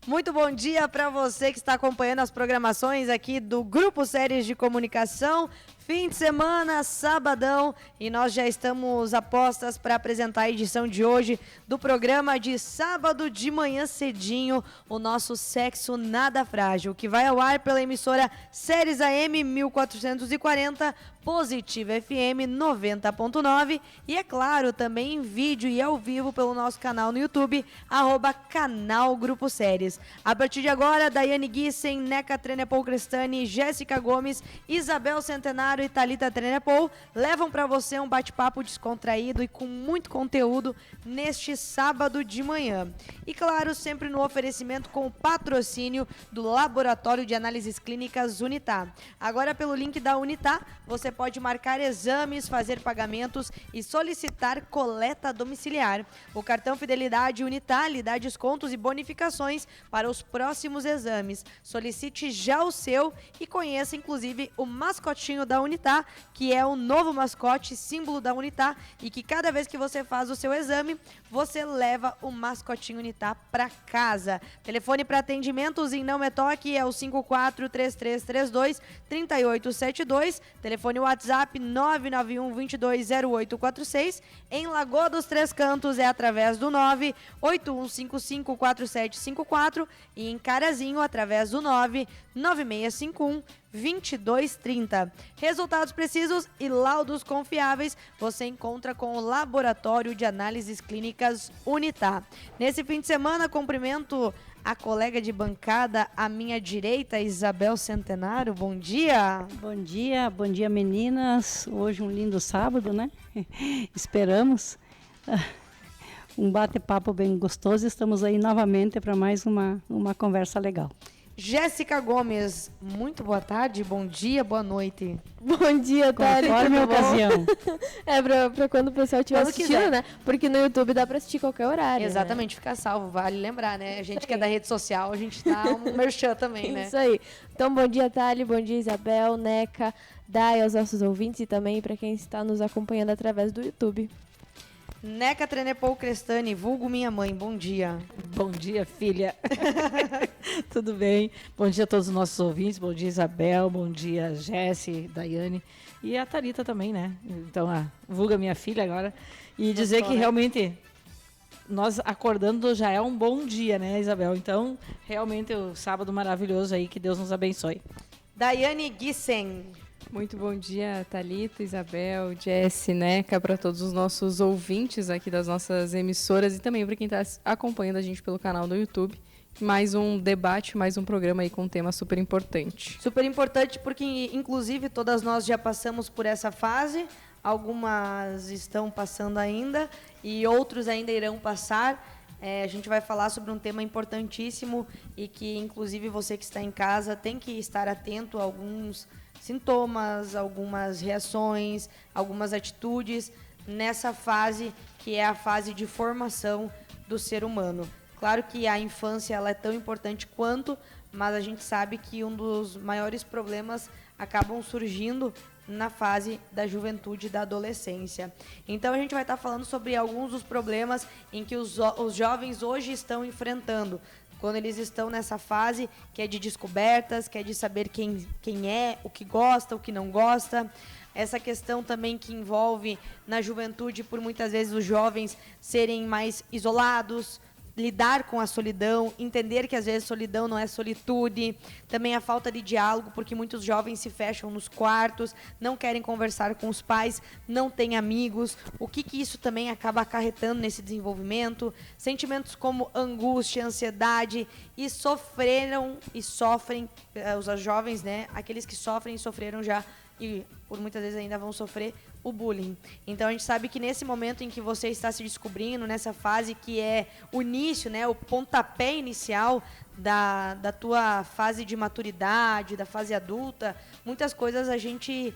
Muito bom dia para você que está acompanhando as programações aqui do Grupo Séries de Comunicação. Fim de semana, sabadão, e nós já estamos a postas para apresentar a edição de hoje do programa de sábado de manhã cedinho, o nosso Sexo Nada Frágil, que vai ao ar pela emissora Séries AM 1440, Positiva FM 90.9 e, é claro, também em vídeo e ao vivo pelo nosso canal no YouTube, @canal Grupo Séries. A partir de agora, Daiane Gissen, Neca Trenepol Crestani, Jéssica Gomes, Isabel Centenário e Thalita Trenepol levam para você um bate-papo descontraído e com muito conteúdo neste sábado de manhã. E, claro, sempre no oferecimento com o patrocínio do Laboratório de Análises Clínicas Unitá. Agora, pelo link da Unitá, você pode marcar exames, fazer pagamentos e solicitar coleta domiciliar. O cartão Fidelidade Unitá lhe dá descontos e bonificações para os próximos exames. Solicite já o seu e conheça, inclusive, o mascotinho da Unitá, que é o novo mascote, símbolo da Unitá, e que cada vez que você faz o seu exame, você leva o mascotinho Unitá para casa. Telefone para atendimentos em Não Me Toque é o 54-3332-3872. Telefone WhatsApp 991-220846. Em Lagoa dos Três Cantos é através do 981554754 e em Carazinho através do 99651-2230. Resultados precisos e laudos confiáveis você encontra com o Laboratório de Análises Clínicas Unitá. Nesse fim de semana, cumprimento a colega de bancada à minha direita, Isabel Centenário. Bom dia. Bom dia meninas. Hoje um lindo sábado, né? Esperamos um bate-papo bem gostoso. Estamos aí novamente para mais uma conversa legal. Jéssica Gomes, muito boa tarde, bom dia, boa noite. Bom dia, Thalita. Conforme a ocasião. Pra quando o pessoal estiver assistindo, né? Porque no YouTube dá pra assistir qualquer horário. Exatamente, né? Fica salvo, vale lembrar, né? A gente que é da rede social, a gente tá um merchan também, né? Isso aí. Então, bom dia, Thali, bom dia, Isabel, Neca, Dai aos nossos ouvintes e também pra quem está nos acompanhando através do YouTube. Neca Trenepol Crestani, vulgo minha mãe, bom dia. Bom dia, filha. Tudo bem? Bom dia a todos os nossos ouvintes, bom dia, Isabel, bom dia, Jéssica, Daiane e a Thalita também, né? Então, vulga minha filha agora. E dizer que realmente nós acordando já é um bom dia, né, Isabel? Então, realmente o sábado maravilhoso aí, que Deus nos abençoe. Daiane Gissen. Muito bom dia, Thalita, Isabel, Jess, Neca, para todos os nossos ouvintes aqui das nossas emissoras e também para quem está acompanhando a gente pelo canal do YouTube. Mais um debate, mais um programa aí com um tema super importante. Super importante porque, inclusive, todas nós já passamos por essa fase. Algumas estão passando ainda e outros ainda irão passar. A gente vai falar sobre um tema importantíssimo e que, inclusive, você que está em casa tem que estar atento a alguns sintomas, algumas reações, algumas atitudes nessa fase que é a fase de formação do ser humano. Claro que a infância ela é tão importante quanto, mas a gente sabe que um dos maiores problemas acabam surgindo na fase da juventude e da adolescência. Então a gente vai estar falando sobre alguns dos problemas em que os jovens hoje estão enfrentando, quando eles estão nessa fase que é de descobertas, que é de saber quem é, o que gosta, o que não gosta. Essa questão também que envolve na juventude, por muitas vezes os jovens serem mais isolados, lidar com a solidão, entender que às vezes solidão não é solitude, também a falta de diálogo, porque muitos jovens se fecham nos quartos, não querem conversar com os pais, não têm amigos, o que isso também acaba acarretando nesse desenvolvimento, sentimentos como angústia, ansiedade, e sofrem, os jovens, né, aqueles que sofrem e sofreram já, e por muitas vezes ainda vão sofrer o bullying. Então a gente sabe que nesse momento em que você está se descobrindo, nessa fase que é o início, né, o pontapé inicial da tua fase de maturidade, da fase adulta, muitas coisas a gente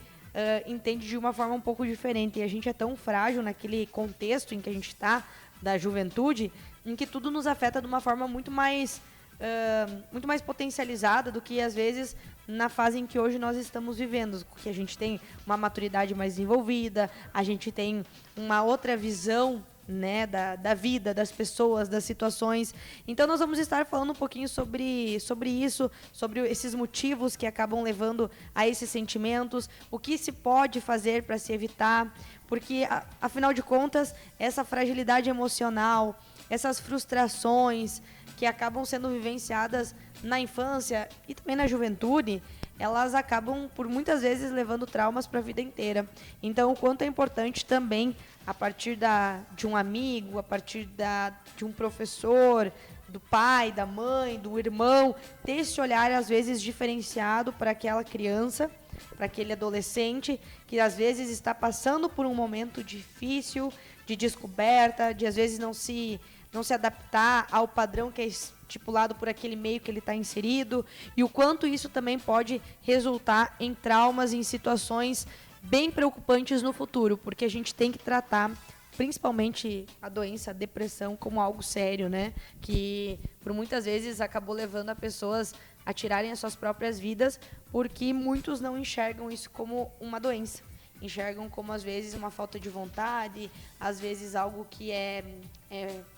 entende de uma forma um pouco diferente. E a gente é tão frágil naquele contexto em que a gente está, da juventude, em que tudo nos afeta de uma forma muito mais potencializada do que às vezes na fase em que hoje nós estamos vivendo, que a gente tem uma maturidade mais desenvolvida, a gente tem uma outra visão né, da vida, das pessoas, das situações. Então nós vamos estar falando um pouquinho sobre isso, sobre esses motivos que acabam levando a esses sentimentos, o que se pode fazer para se evitar, porque afinal de contas, essa fragilidade emocional, essas frustrações que acabam sendo vivenciadas na infância e também na juventude, elas acabam, por muitas vezes, levando traumas para a vida inteira. Então, o quanto é importante também, a partir de um amigo, a partir de um professor, do pai, da mãe, do irmão, ter esse olhar, às vezes, diferenciado para aquela criança, para aquele adolescente, que às vezes está passando por um momento difícil, de descoberta, de às vezes não se adaptar ao padrão que é estipulado por aquele meio que ele está inserido, e o quanto isso também pode resultar em traumas, em situações bem preocupantes no futuro, porque a gente tem que tratar principalmente a doença, a depressão, como algo sério, né? Que por muitas vezes acabou levando a pessoas a tirarem as suas próprias vidas, porque muitos não enxergam isso como uma doença. Enxergam como, às vezes, uma falta de vontade, às vezes algo que é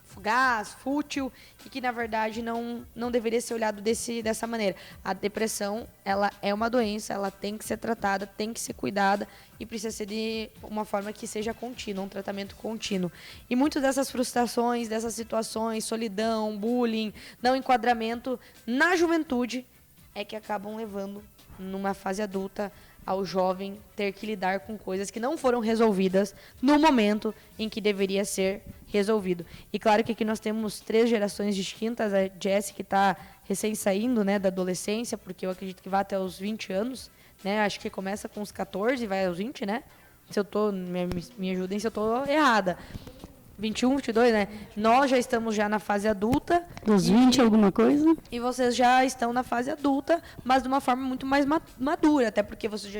fugaz, fútil, e que, na verdade, não deveria ser olhado dessa maneira. A depressão, ela é uma doença, ela tem que ser tratada, tem que ser cuidada, e precisa ser de uma forma que seja contínua, um tratamento contínuo. E muitas dessas frustrações, dessas situações, solidão, bullying, não enquadramento, na juventude, é que acabam levando, numa fase adulta, ao jovem ter que lidar com coisas que não foram resolvidas no momento em que deveria ser resolvido. E claro que aqui nós temos 3 gerações distintas, a Jessie, que está recém saindo, né, da adolescência, porque eu acredito que vai até os 20 anos, né, acho que começa com os 14 e vai aos 20, né? Se eu tô, me ajudem se eu estou errada. 21, 22, né? Nós já estamos já na fase adulta. Dos 20 alguma coisa? E vocês já estão na fase adulta, mas de uma forma muito mais madura, até porque vocês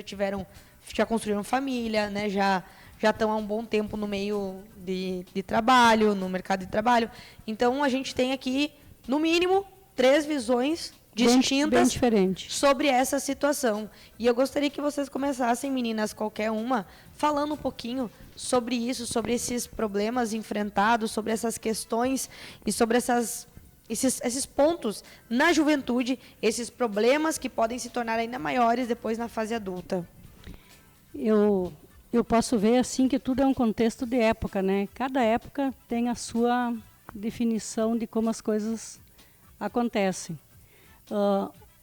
já construíram família, né? Já estão há um bom tempo no meio de trabalho, no mercado de trabalho. Então, a gente tem aqui, no mínimo, 3 visões distintas bem diferente sobre essa situação. E eu gostaria que vocês começassem, meninas, qualquer uma, falando um pouquinho sobre isso, sobre esses problemas enfrentados, sobre essas questões e sobre esses pontos na juventude, esses problemas que podem se tornar ainda maiores depois na fase adulta. Eu posso ver assim que tudo é um contexto de época, né? Cada época tem a sua definição de como as coisas acontecem.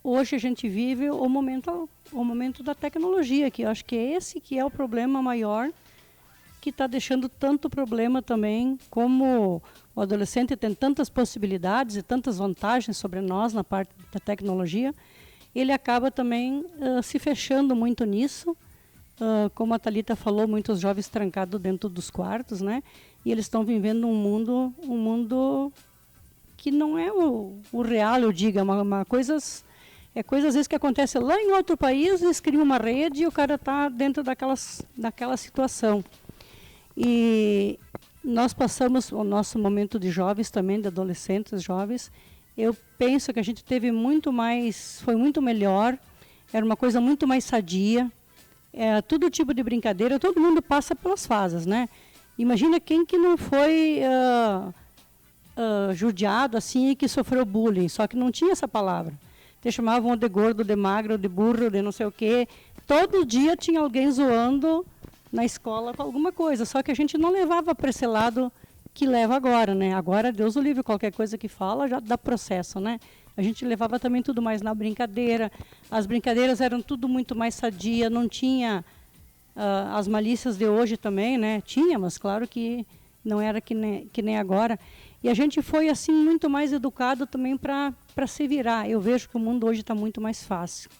Hoje a gente vive o momento da tecnologia, que eu acho que é esse que é o problema maior, que está deixando tanto problema também, como o adolescente tem tantas possibilidades e tantas vantagens sobre nós na parte da tecnologia, ele acaba também se fechando muito nisso. Como a Thalita falou, muitos jovens trancados dentro dos quartos, né? E eles estão vivendo um mundo que não é o real, eu digo, coisas às vezes que acontece lá em outro país, eles criam uma rede e o cara está dentro daquela situação. E nós passamos o nosso momento de jovens também, de adolescentes jovens. Eu penso que a gente teve foi muito melhor, era uma coisa muito mais sadia, todo tipo de brincadeira, todo mundo passa pelas fases, né? Imagina quem que não foi judiado assim e que sofreu bullying, só que não tinha essa palavra. Te chamavam de gordo, de magro, de burro, de não sei o quê. Todo dia tinha alguém zoando na escola com alguma coisa, só que a gente não levava para esse lado que leva agora, né? Agora, Deus o livre, qualquer coisa que fala já dá processo, né? A gente levava também tudo mais na brincadeira, as brincadeiras eram tudo muito mais sadia, não tinha as malícias de hoje também, né? Tinha, mas claro que não era que nem agora. E a gente foi assim muito mais educado também para se virar. Eu vejo que o mundo hoje está muito mais fácil.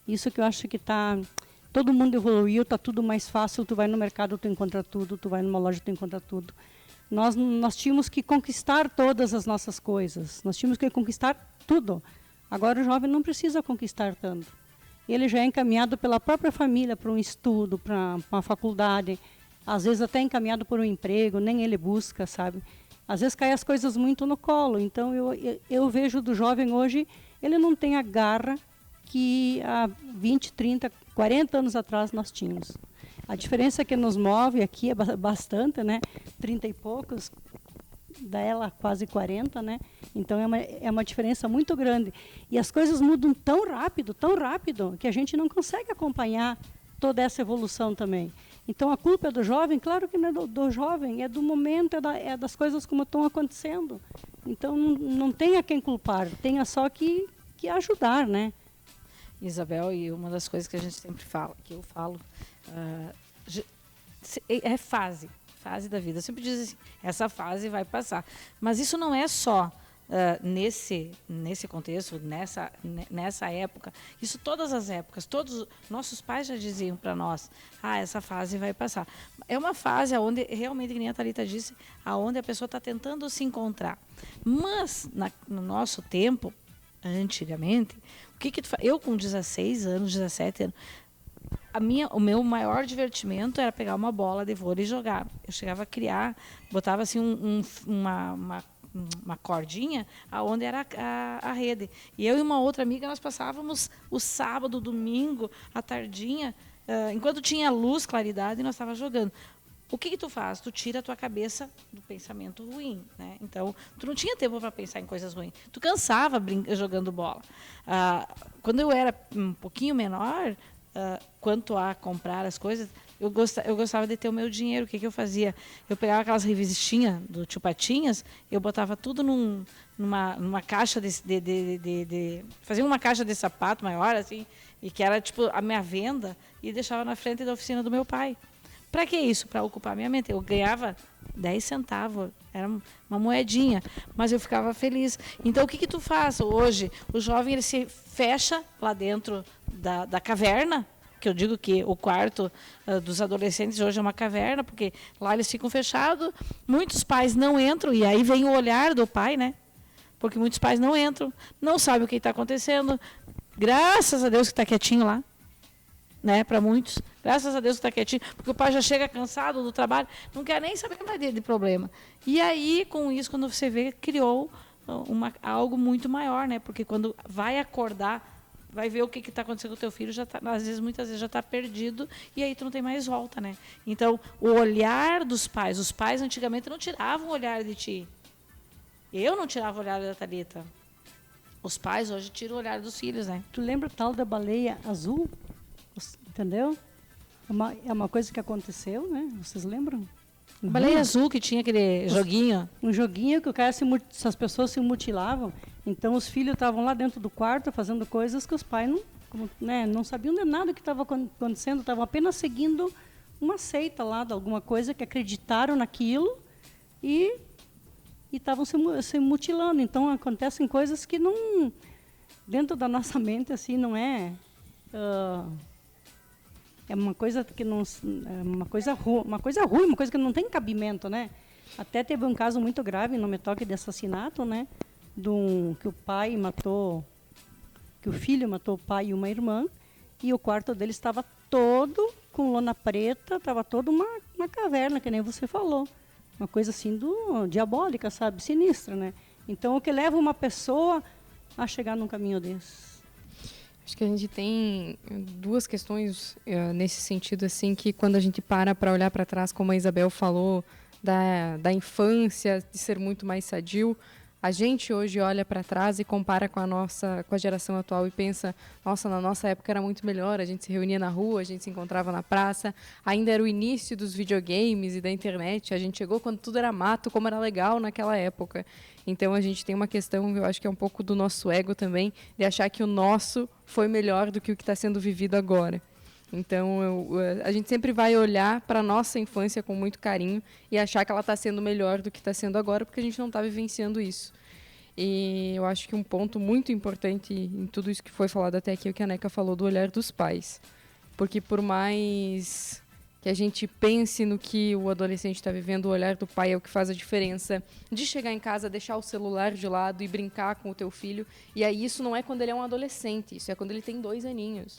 Isso que eu acho que todo mundo evoluiu, está tudo mais fácil, tu vai no mercado, tu encontra tudo, tu vai numa loja, tu encontra tudo. Nós tínhamos que conquistar todas as nossas coisas, nós tínhamos que conquistar tudo. Agora o jovem não precisa conquistar tanto. Ele já é encaminhado pela própria família para um estudo, para uma faculdade, às vezes até encaminhado por um emprego, nem ele busca, sabe? Às vezes cai as coisas muito no colo, então eu vejo do jovem hoje, ele não tem a garra que há 20, 30, 40 anos atrás nós tínhamos. A diferença que nos move aqui é bastante, né? 30 e poucos, da ela quase 40, né? Então é uma diferença muito grande. E as coisas mudam tão rápido, que a gente não consegue acompanhar toda essa evolução também. Então a culpa é do jovem? Claro que não é do jovem, é do momento, é das coisas como estão acontecendo. Então não tem a quem culpar, tem só que ajudar, né? Isabel, e uma das coisas que a gente sempre fala, que eu falo, é fase da vida. Eu sempre diz assim, essa fase vai passar. Mas isso não é só nesse contexto, nessa época. Isso todas as épocas, todos nossos pais já diziam para nós, essa fase vai passar. É uma fase onde, realmente, que nem a Thalita disse, onde a pessoa está tentando se encontrar. Mas, no nosso tempo, antigamente, eu com 16 anos, 17 anos, o meu maior divertimento era pegar uma bola de vôlei e jogar. Eu chegava a criar, botava assim uma cordinha aonde era a rede. E eu e uma outra amiga, nós passávamos o sábado, o domingo, a tardinha, enquanto tinha luz, claridade, nós estávamos jogando. O que tu faz? Tu tira a tua cabeça do pensamento ruim, né? Então, tu não tinha tempo para pensar em coisas ruins. Tu cansava jogando bola. Quando eu era um pouquinho menor, quanto a comprar as coisas, eu gostava de ter o meu dinheiro. O que eu fazia? Eu pegava aquelas revistinhas do Tio Patinhas, eu botava tudo numa caixa fazia uma caixa de sapato maior, assim, e que era tipo a minha venda, e deixava na frente da oficina do meu pai. Para que isso? Para ocupar minha mente. Eu ganhava 10 centavos, era uma moedinha, mas eu ficava feliz. Então, o que tu faz hoje? O jovem, ele se fecha lá dentro da caverna, que eu digo que o quarto dos adolescentes hoje é uma caverna, porque lá eles ficam fechados, muitos pais não entram, e aí vem o olhar do pai, né? Porque muitos pais não entram, não sabem o que está acontecendo. Graças a Deus que está quietinho lá, né? Para muitos, graças a Deus que está quietinho, porque o pai já chega cansado do trabalho, não quer nem saber mais de problema. E aí, com isso, quando você vê, criou algo muito maior, né? Porque quando vai acordar, vai ver o que está acontecendo com o teu filho, muitas vezes já está perdido, e aí tu não tem mais volta, né? Então, o olhar dos pais, os pais antigamente não tiravam o olhar de ti. Eu não tirava o olhar da Thalita. Os pais hoje tiram o olhar dos filhos, né? Tu lembra o tal da baleia azul? Entendeu? É uma coisa que aconteceu, né? Vocês lembram? A baleia azul que tinha aquele joguinho. Um joguinho que as pessoas se mutilavam. Então os filhos estavam lá dentro do quarto fazendo coisas que os pais não sabiam de nada que estava acontecendo, estavam apenas seguindo uma seita lá de alguma coisa, que acreditaram naquilo e estavam se mutilando. Então acontecem coisas que não, dentro da nossa mente, assim, não é. É uma coisa que não, uma coisa ruim, uma coisa que não tem cabimento, né? Até teve um caso muito grave no Metoque de assassinato, né? Que o filho matou o pai e uma irmã, e o quarto dele estava todo com lona preta, estava todo uma caverna, que nem você falou. Uma coisa assim diabólica, sabe? Sinistra, né? Então, o que leva uma pessoa a chegar num caminho desse? Acho que a gente tem duas questões nesse sentido, assim, que quando a gente para olhar para trás, como a Isabel falou, da infância, de ser muito mais sadio, a gente hoje olha para trás e compara com a geração atual e pensa, nossa, na nossa época era muito melhor, a gente se reunia na rua, a gente se encontrava na praça, ainda era o início dos videogames e da internet, a gente chegou quando tudo era mato, como era legal naquela época. Então a gente tem uma questão, eu acho que é um pouco do nosso ego também, de achar que o nosso foi melhor do que o que está sendo vivido agora. Então, a gente sempre vai olhar para a nossa infância com muito carinho e achar que ela está sendo melhor do que está sendo agora, porque a gente não está vivenciando isso. E eu acho que um ponto muito importante em tudo isso que foi falado até aqui é o que a Neca falou do olhar dos pais. Porque por mais que a gente pense no que o adolescente está vivendo, o olhar do pai é o que faz a diferença de chegar em casa, deixar o celular de lado e brincar com o teu filho. E aí isso não é quando ele é um adolescente, isso é quando ele tem 2 aninhos.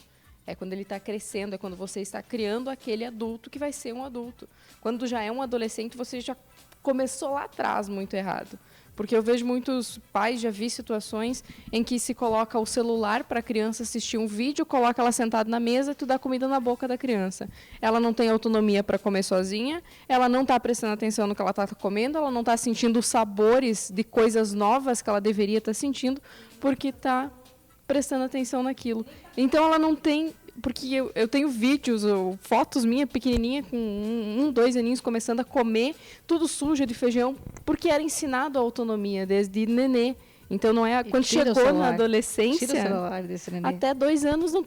É quando ele está crescendo, é quando você está criando aquele adulto que vai ser um adulto. Quando já é um adolescente, você já começou lá atrás muito errado. Porque eu vejo muitos pais, já vi situações em que se coloca o celular para a criança assistir um vídeo, coloca ela sentada na mesa e tu dá comida na boca da criança. Ela não tem autonomia para comer sozinha, ela não está prestando atenção no que ela está comendo, ela não está sentindo os sabores de coisas novas que ela deveria estar sentindo, porque está prestando atenção naquilo. Então ela não tem... Porque eu tenho vídeos ou fotos minhas pequenininha com 2 aninhos começando a comer tudo sujo de feijão, porque era ensinado a autonomia desde nenê. Então não é quando chegou na adolescência, tira o celular desse nenê. até 2 anos não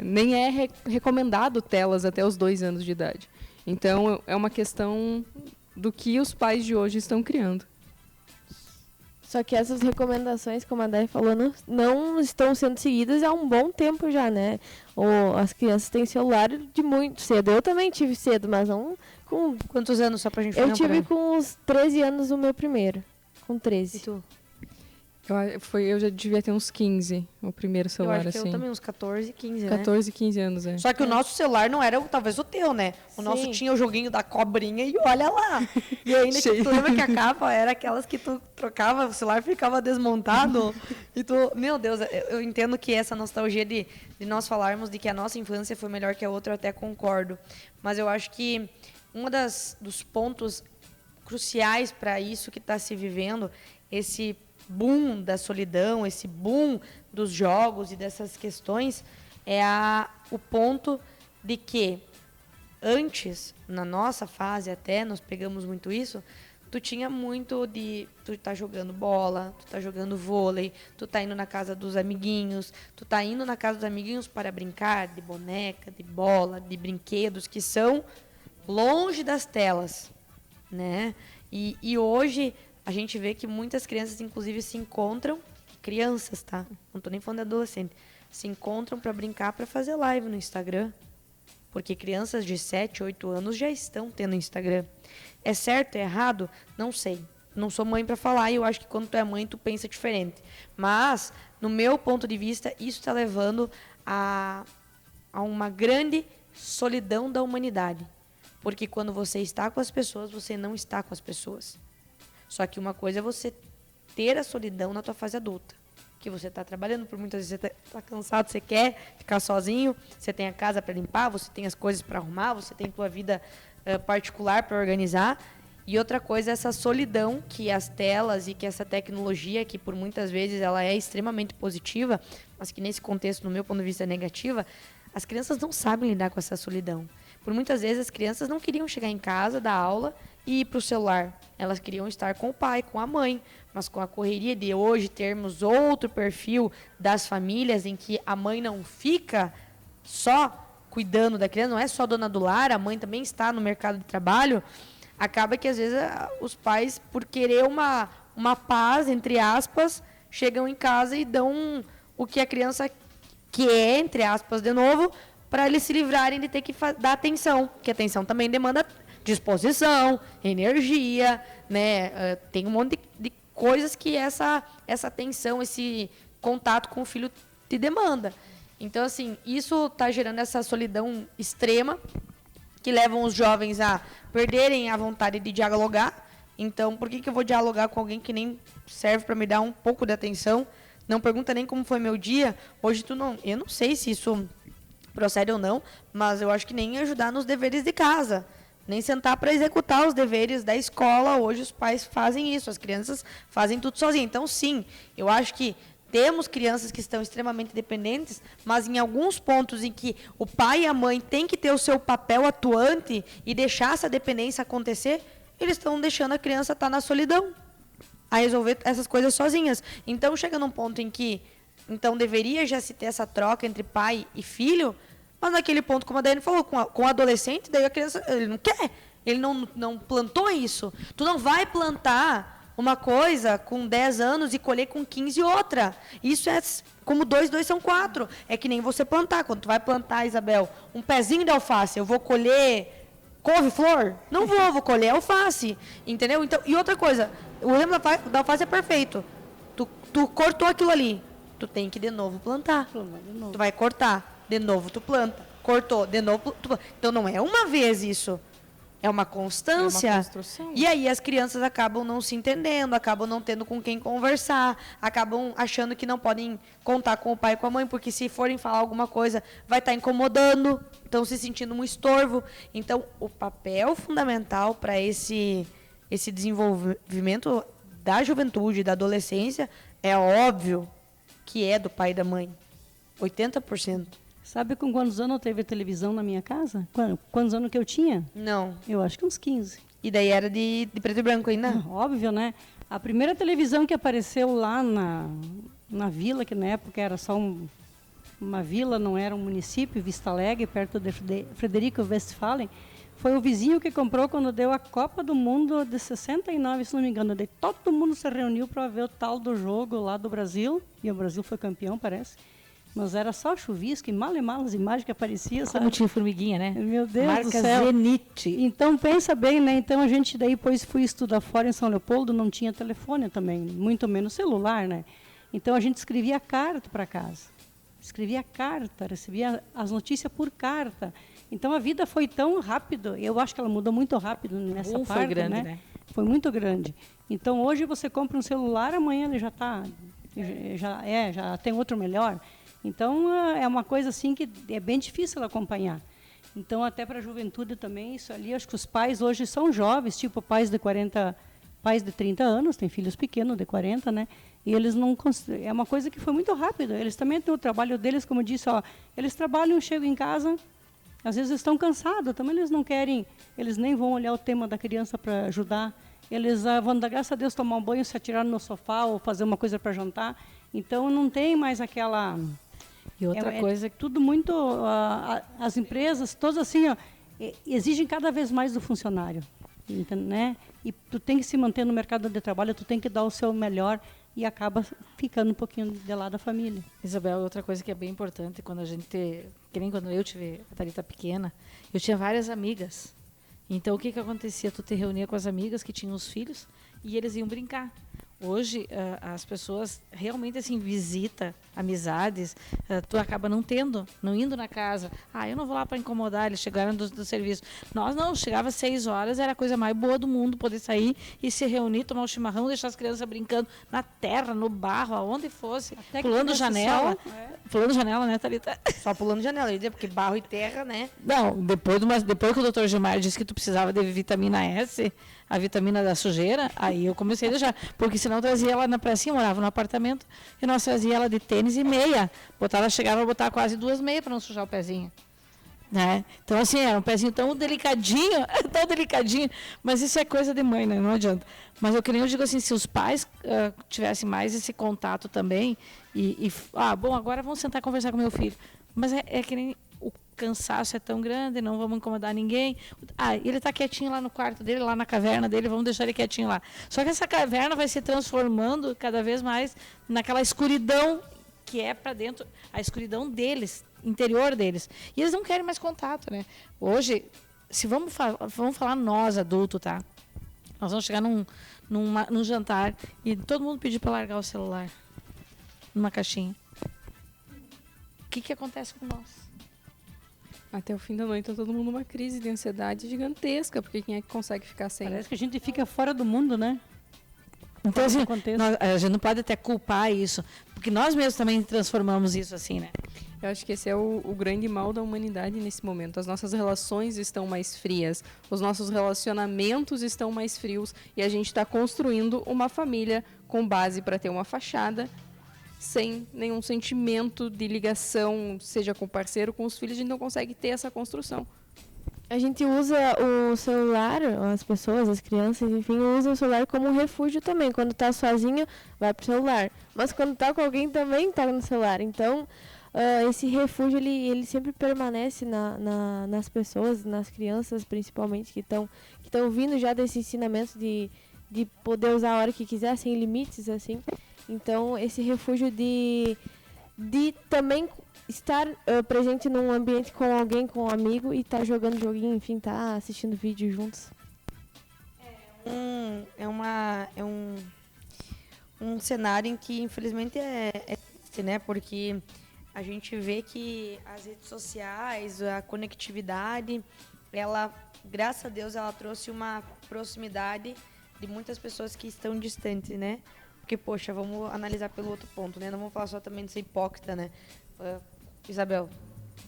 nem é recomendado telas até os 2 anos de idade. Então é uma questão do que os pais de hoje estão criando. Só que essas recomendações, como a Day falou, não estão sendo seguidas há um bom tempo já, né? As crianças têm celular de muito cedo. Eu também tive cedo, mas não com... Quantos anos, só pra gente Eu tive com uns 13 anos o meu primeiro. Com 13. E tu? Eu já devia ter uns 15, o primeiro Eu celular, acho que assim. eu também, uns 14, 15, né? 14, 15 anos, é. Só que o nosso celular não era talvez o teu, né? O nosso Sim. tinha o joguinho da cobrinha e olha lá. E ainda que tu lembra que a capa era aquelas que tu trocava, o celular ficava desmontado. E tu, meu Deus, eu entendo que essa nostalgia de nós falarmos de que a nossa infância foi melhor que a outra, eu até concordo. Mas eu acho que dos pontos cruciais para isso que está se vivendo, esse boom da solidão, esse boom dos jogos e dessas questões, é o ponto de que antes, na nossa fase até, nós pegamos muito isso, tu tinha muito de tu tá jogando bola, tu tá jogando vôlei, tu tá indo na casa dos amiguinhos, tu tá indo na casa dos amiguinhos para brincar de boneca, de bola, de brinquedos que são longe das telas, né? E hoje a gente vê que muitas crianças, inclusive, se encontram, crianças, tá? Não tô nem falando de adolescente, se encontram para brincar, para fazer live no Instagram. Porque crianças de 7, 8 anos já estão tendo Instagram. É certo, é errado? Não sei. Não sou mãe para falar e eu acho que quando tu é mãe, tu pensa diferente. Mas, no meu ponto de vista, isso está levando a uma grande solidão da humanidade. Porque quando você está com as pessoas, você não está com as pessoas. Só que uma coisa é você ter a solidão na tua fase adulta. Que você está trabalhando, por muitas vezes você está cansado, você quer ficar sozinho, você tem a casa para limpar, você tem as coisas para arrumar, você tem tua vida particular para organizar. E outra coisa é essa solidão que as telas e que essa tecnologia, que por muitas vezes ela é extremamente positiva, mas que nesse contexto, no meu ponto de vista, é negativa, as crianças não sabem lidar com essa solidão. Por muitas vezes as crianças não queriam chegar em casa, dar aula e ir para o celular. Elas queriam estar com o pai, com a mãe. Mas com a correria de hoje termos outro perfil das famílias em que a mãe não fica só cuidando da criança, não é só dona do lar, a mãe também está no mercado de trabalho, acaba que às vezes os pais, por querer uma paz, entre aspas, chegam em casa e dão o que a criança quer, entre aspas, de novo, para eles se livrarem de ter que dar atenção, porque a atenção também demanda disposição, energia, né? Tem um monte de coisas que essa atenção, esse contato com o filho te demanda. Então, assim, isso está gerando essa solidão extrema que levam os jovens a perderem a vontade de dialogar. Então, por que eu vou dialogar com alguém que nem serve para me dar um pouco de atenção? Não pergunta nem como foi meu dia. Hoje eu não sei se isso procede ou não, mas eu acho que nem ajudar nos deveres de casa. Nem sentar para executar os deveres da escola. Hoje os pais fazem isso, as crianças fazem tudo sozinhas. Então, sim, eu acho que temos crianças que estão extremamente dependentes, mas em alguns pontos em que o pai e a mãe têm que ter o seu papel atuante e deixar essa dependência acontecer, eles estão deixando a criança estar na solidão, a resolver essas coisas sozinhas. Então, chega num ponto em que deveria já se ter essa troca entre pai e filho, mas naquele ponto, como a Daiane falou, com o adolescente, daí a criança, ele não quer, ele não plantou isso. Tu não vai plantar uma coisa com 10 anos e colher com 15 outra. Isso é como 2 são 4. É que nem você plantar. Quando tu vai plantar, Isabel, um pezinho de alface, eu vou colher couve-flor? Não vou colher alface. Entendeu? Então, e outra coisa, o exemplo da alface é perfeito. Tu cortou aquilo ali, tu tem que de novo plantar. Tu vai cortar. De novo tu planta. Cortou, de novo tu planta. Então não é uma vez isso. É uma constância. É uma construção. E aí as crianças acabam não se entendendo, acabam não tendo com quem conversar, acabam achando que não podem contar com o pai e com a mãe, porque se forem falar alguma coisa, vai estar incomodando, estão se sentindo um estorvo. Então, o papel fundamental para esse desenvolvimento da juventude, da adolescência, é óbvio que é do pai e da mãe. 80%. Sabe com quantos anos teve televisão na minha casa? Quantos anos que eu tinha? Não. Eu acho que uns 15. E daí era de preto e branco ainda? Óbvio, né? A primeira televisão que apareceu lá na vila, que na época era só uma vila, não era um município, Vista Alegre, perto de Frederico Westphalen, foi o vizinho que comprou quando deu a Copa do Mundo de 69, se não me engano. Daí todo mundo se reuniu para ver o tal do jogo lá do Brasil, e o Brasil foi campeão, parece. Mas era só chuvisco e mal as imagens que apareciam, sabe? Como tinha formiguinha, né? Meu Deus Marca do céu. Zenit. Então, pensa bem, né? Então, a gente daí depois fui estudar fora em São Leopoldo, não tinha telefone também, muito menos celular, né? Então, a gente escrevia carta para casa. Escrevia carta, recebia as notícias por carta. Então, a vida foi tão rápido, eu acho que ela mudou muito rápido nessa parte, foi grande, né? Foi muito grande. Então, hoje você compra um celular, amanhã ele já está, já tem outro melhor. Então, é uma coisa assim que é bem difícil acompanhar. Então, até para a juventude também, isso ali, acho que os pais hoje são jovens, tipo pais de 30 anos, têm filhos pequenos, de 40, né? E eles não... É uma coisa que foi muito rápida. Eles também têm o trabalho deles, como eu disse, ó, eles trabalham, chegam em casa, às vezes estão cansados, também eles não querem, eles nem vão olhar o tema da criança para ajudar. Eles vão dar graças a Deus tomar um banho, se atirar no sofá ou fazer uma coisa para jantar. Então, não tem mais aquela... E outra coisa... tudo muito... as empresas, todas assim, ó, exigem cada vez mais do funcionário. Né? E tu tem que se manter no mercado de trabalho, tu tem que dar o seu melhor e acaba ficando um pouquinho de lado da família. Isabel, outra coisa que é bem importante, quando a gente... Que nem quando eu tive a Thalita pequena, eu tinha várias amigas. Então, o que acontecia? Tu te reunia com as amigas que tinham os filhos e eles iam brincar. Hoje, as pessoas realmente, assim, visita amizades, tu acaba não indo na casa. Eu não vou lá para incomodar, eles chegaram do serviço. Nós não, chegava às 6 horas, era a coisa mais boa do mundo, poder sair e se reunir, tomar um chimarrão, deixar as crianças brincando na terra, no barro, aonde fosse, até pulando janela. Pulando janela, né, Thalita? Só pulando janela, eu ia dizer, porque barro e terra, né? Não, depois que o doutor Gilmar disse que tu precisava de vitamina S, a vitamina da sujeira, aí eu comecei a deixar. Porque senão eu trazia ela na pracinha, morava no apartamento, e nós trazia ela de tênis e meia. Ela chegava a botar quase 2 meias para não sujar o pezinho. Né? Então, assim, era um pezinho tão delicadinho, mas isso é coisa de mãe, né? Não adianta. Mas eu digo assim, se os pais tivessem mais esse contato também, bom, agora vamos sentar e conversar com meu filho. Mas é que nem o cansaço é tão grande, não vamos incomodar ninguém. Ele está quietinho lá no quarto dele, lá na caverna dele, vamos deixar ele quietinho lá. Só que essa caverna vai se transformando cada vez mais naquela escuridão que é para dentro, a escuridão deles, interior deles. E eles não querem mais contato, né? Hoje, se vamos falar nós, adultos, tá? Nós vamos chegar num jantar e todo mundo pedir para largar o celular numa caixinha. O que acontece com nós? Até o fim da noite tá todo mundo numa crise de ansiedade gigantesca, porque quem é que consegue ficar sem? Parece que a gente fica fora do mundo, né? Então, assim, a gente não pode até culpar isso, porque nós mesmos também transformamos isso assim, né? Eu acho que esse é o grande mal da humanidade nesse momento. As nossas relações estão mais frias, os nossos relacionamentos estão mais frios e a gente está construindo uma família com base para ter uma fachada, sem nenhum sentimento de ligação, seja com o parceiro, com os filhos, a gente não consegue ter essa construção. A gente usa o celular, as pessoas, as crianças, enfim, usam o celular como um refúgio também. Quando tá sozinho, vai pro celular. Mas quando tá com alguém, também tá no celular. Então, esse refúgio, ele sempre permanece nas pessoas, nas crianças, principalmente, que estão vindo já desse ensinamento de poder usar a hora que quiser, sem limites, assim. Então, esse refúgio de também estar presente num ambiente com alguém, com um amigo e estar jogando joguinho, enfim, estar assistindo vídeo juntos. É um cenário em que, infelizmente, é triste, né? Porque a gente vê que as redes sociais, a conectividade, ela, graças a Deus, ela trouxe uma proximidade de muitas pessoas que estão distantes, né? Porque, poxa, vamos analisar pelo outro ponto, né? Não vamos falar só também de ser hipócrita, né? Isabel,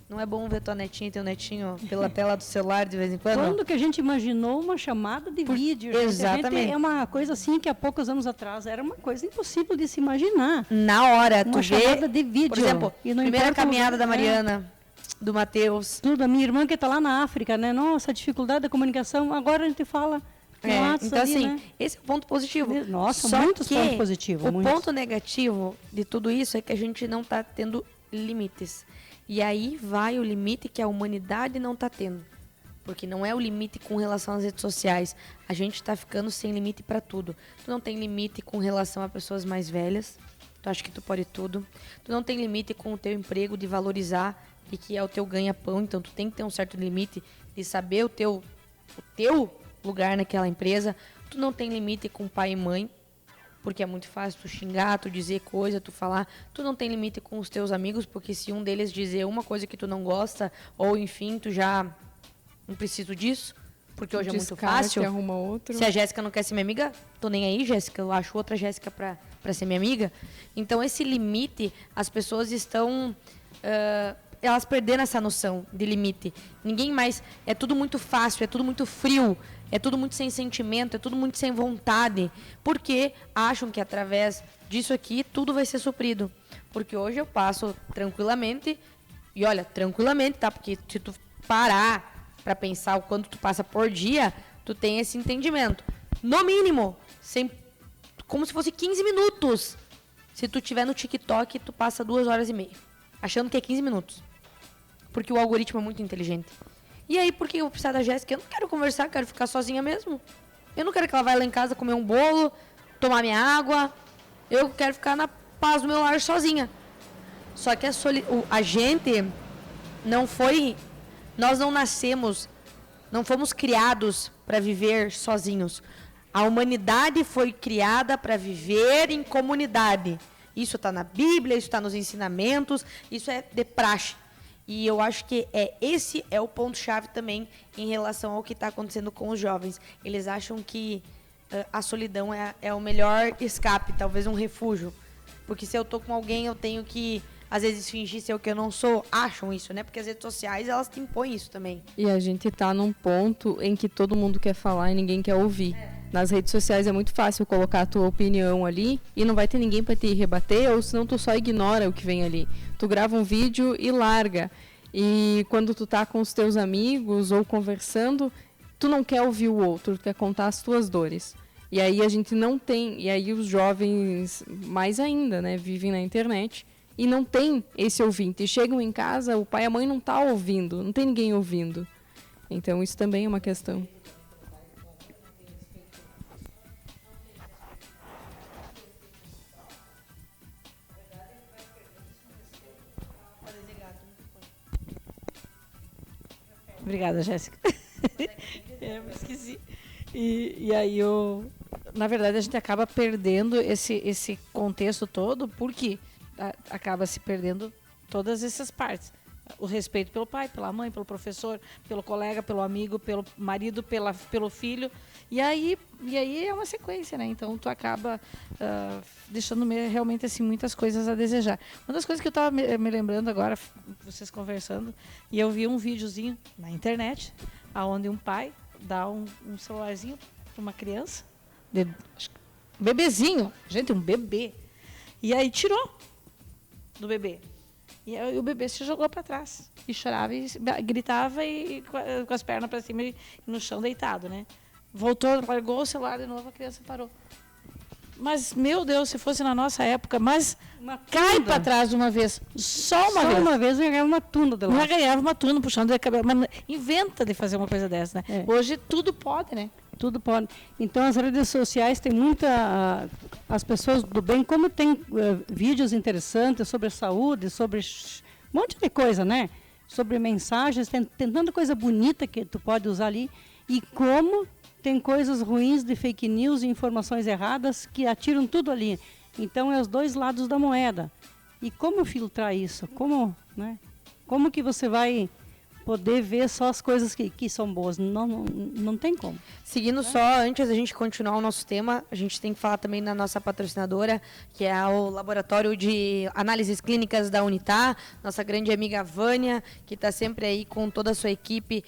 não é bom ver tua netinha e teu netinho pela tela do celular de vez em quando? Quando que a gente imaginou uma chamada de vídeo? Gente? Exatamente. É uma coisa assim que há poucos anos atrás era uma coisa impossível de se imaginar. Na hora, Uma tu vê, chamada de vídeo. por exemplo, E não primeira importa o caminhada da lugar, Mariana, do Matheus. Tudo, a minha irmã que está lá na África, né? Nossa, a dificuldade da comunicação, agora a gente fala no WhatsApp Então, ali, assim, né? esse é o ponto positivo. Nossa, Só muitos que pontos positivos. O muitos. ponto negativo de tudo isso é que a gente não está tendo limites. E aí vai o limite que a humanidade não está tendo. Porque não é o limite com relação às redes sociais. A gente está ficando sem limite para tudo. Tu não tem limite com relação a pessoas mais velhas. Tu acha que tu pode tudo. Tu não tem limite com o teu emprego de valorizar e que é o teu ganha-pão. Então tu tem que ter um certo limite de saber o teu lugar naquela empresa. Tu não tem limite com pai e mãe, porque é muito fácil tu xingar, tu dizer coisa, tu falar. Tu não tem limite com os teus amigos, porque se um deles dizer uma coisa que tu não gosta, ou enfim, tu já não preciso disso, porque hoje é muito fácil. Arruma outro. Se a Jéssica não quer ser minha amiga, tô nem aí, Jéssica, eu acho outra Jéssica pra ser minha amiga. Então esse limite, as pessoas estão... elas perderam essa noção de limite. Ninguém mais... É tudo muito fácil, é tudo muito frio, é tudo muito sem sentimento, é tudo muito sem vontade. Porque acham que através disso aqui tudo vai ser suprido. Porque hoje eu passo tranquilamente, e olha, tranquilamente, tá? Porque se tu parar para pensar o quanto tu passa por dia, tu tem esse entendimento. No mínimo, como se fosse 15 minutos. Se tu tiver no TikTok, tu passa 2h30, achando que é 15 minutos. Porque o algoritmo é muito inteligente. E aí, por que eu vou precisar da Jéssica? Eu não quero conversar, quero ficar sozinha mesmo. Eu não quero que ela vá lá em casa comer um bolo, tomar minha água. Eu quero ficar na paz do meu lar sozinha. Só que a gente não foi... Nós não nascemos, não fomos criados para viver sozinhos. A humanidade foi criada para viver em comunidade. Isso está na Bíblia, isso está nos ensinamentos, isso é de praxe. E eu acho que esse é o ponto-chave também em relação ao que está acontecendo com os jovens. Eles acham que a solidão é o melhor escape, talvez um refúgio. Porque se eu tô com alguém, eu tenho que, às vezes, fingir ser o que eu não sou. Acham isso, né? Porque as redes sociais, elas te impõem isso também. E a gente tá num ponto em que todo mundo quer falar e ninguém quer ouvir. Nas redes sociais é muito fácil colocar a tua opinião ali e não vai ter ninguém para te rebater, ou senão tu só ignora o que vem ali. Tu grava um vídeo e larga. E quando tu tá com os teus amigos ou conversando, tu não quer ouvir o outro, tu quer contar as tuas dores. E aí a gente não tem, e aí os jovens mais ainda, né, vivem na internet e não tem esse ouvinte. E chegam em casa, o pai e a mãe não tá ouvindo, não tem ninguém ouvindo. Então isso também é uma questão. Obrigada, Jéssica. Eu me esqueci. E aí, na verdade, a gente acaba perdendo esse contexto todo, porque acaba se perdendo todas essas partes. O respeito pelo pai, pela mãe, pelo professor, pelo colega, pelo amigo, pelo marido, pelo filho. E aí é uma sequência, né? Então, tu acaba deixando realmente assim, muitas coisas a desejar. Uma das coisas que eu estava me lembrando agora, vocês conversando, e eu vi um videozinho na internet, onde um pai dá um celularzinho para uma criança, bebezinho, gente, um bebê. E aí tirou do bebê. E aí o bebê se jogou para trás e chorava e gritava e com as pernas para cima e no chão deitado, né? Voltou, largou o celular de novo, a criança parou. Mas, meu Deus, se fosse na nossa época, mas cai para trás de uma vez, só uma vez eu ganhava uma tunda de lá. Já ganhava uma tunda puxando de cabelo, mas inventa de fazer uma coisa dessa, né? É. Hoje tudo pode, né? Tudo pode. Então, as redes sociais têm as pessoas do bem, como tem vídeos interessantes sobre saúde, sobre um monte de coisa, né? Sobre mensagens, tem tanta coisa bonita que tu pode usar ali. E como tem coisas ruins de fake news e informações erradas que atiram tudo ali. Então, é os dois lados da moeda. E como filtrar isso? Como que você vai poder ver só as coisas que são boas. Não tem como. Seguindo só, antes da gente continuar o nosso tema, a gente tem que falar também da nossa patrocinadora, que é o Laboratório de Análises Clínicas da Unitá, nossa grande amiga Vânia, que está sempre aí com toda a sua equipe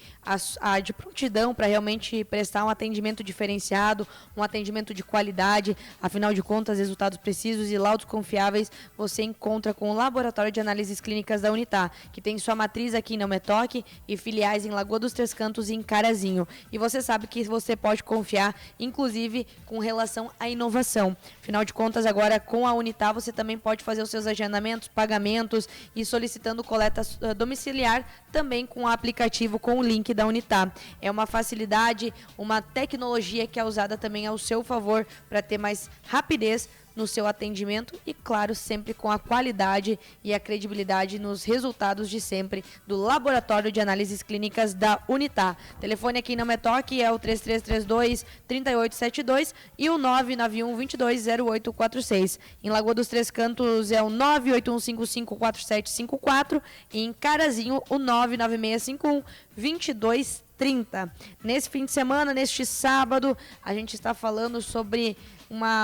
de prontidão para realmente prestar um atendimento diferenciado, um atendimento de qualidade. Afinal de contas, resultados precisos e laudos confiáveis você encontra com o Laboratório de Análises Clínicas da Unitá, que tem sua matriz aqui na Metoque e filiais em Lagoa dos Três Cantos e em Carazinho. E você sabe que você pode confiar, inclusive com relação à inovação. Afinal de contas, agora com a Unitá, você também pode fazer os seus agendamentos, pagamentos e solicitando coleta domiciliar também com o aplicativo, com o link da Unitá. É uma facilidade, uma tecnologia que é usada também ao seu favor para ter mais rapidez no seu atendimento e, claro, sempre com a qualidade e a credibilidade nos resultados de sempre do Laboratório de Análises Clínicas da Unitá. Telefone aqui na Metoque é o 3332-3872 e o 991-220846. Em Lagoa dos Três Cantos é o 981554754 e em Carazinho o 99651-2230. Nesse fim de semana, neste sábado, a gente está falando sobre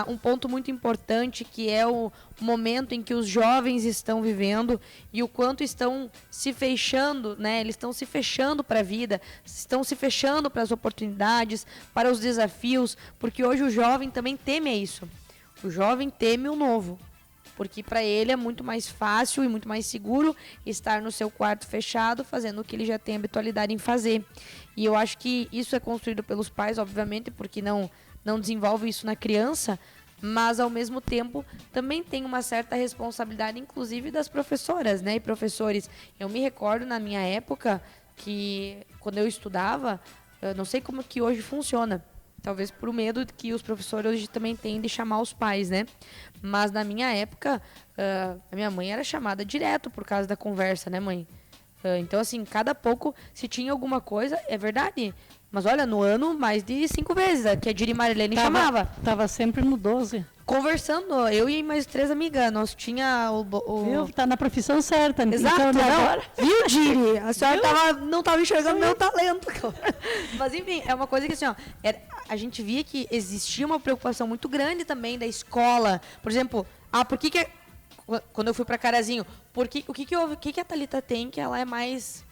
um ponto muito importante, que é o momento em que os jovens estão vivendo e o quanto estão se fechando, né? Eles estão se fechando para a vida, estão se fechando para as oportunidades, para os desafios, porque hoje o jovem também teme isso. O jovem teme o novo, porque para ele é muito mais fácil e muito mais seguro estar no seu quarto fechado, fazendo o que ele já tem habitualidade em fazer. E eu acho que isso é construído pelos pais, obviamente, porque não desenvolve isso na criança, mas ao mesmo tempo também tem uma certa responsabilidade, inclusive das professoras, né, e professores. Eu me recordo na minha época que quando eu estudava, eu não sei como que hoje funciona, talvez por medo que os professores hoje também têm de chamar os pais, né? Mas na minha época, a minha mãe era chamada direto por causa da conversa, né, mãe? Então, assim, cada pouco, se tinha alguma coisa, é verdade. Mas olha, no ano, mais de 5 vezes, que a Diri Marilene chamava. Tava sempre no 12. Conversando, eu e mais 3 amigas. Nós tinha Viu? Tá na profissão certa. Exato, então, não. agora... Viu, Diri? A senhora não tava enxergando meu talento. Mas, enfim, é uma coisa que, assim, ó, a gente via que existia uma preocupação muito grande também da escola. Por exemplo, por que quando eu fui para Carazinho, o que houve? O que a Thalita tem que ela é mais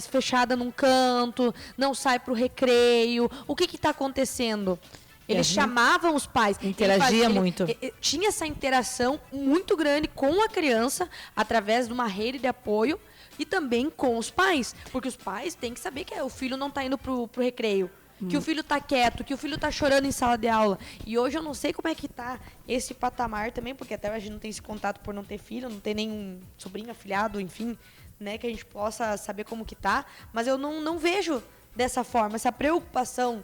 fechada num canto, não sai pro recreio? O que está acontecendo? Eles chamavam os pais. Interagia muito. Tinha essa interação muito grande com a criança através de uma rede de apoio e também com os pais. Porque os pais têm que saber que o filho não está indo pro recreio. Que o filho está quieto, que o filho está chorando em sala de aula. E hoje eu não sei como é que está esse patamar também, porque até a gente não tem esse contato por não ter filho, não ter nenhum sobrinho, afilhado, enfim, né, que a gente possa saber como que tá. Mas eu não vejo dessa forma, essa preocupação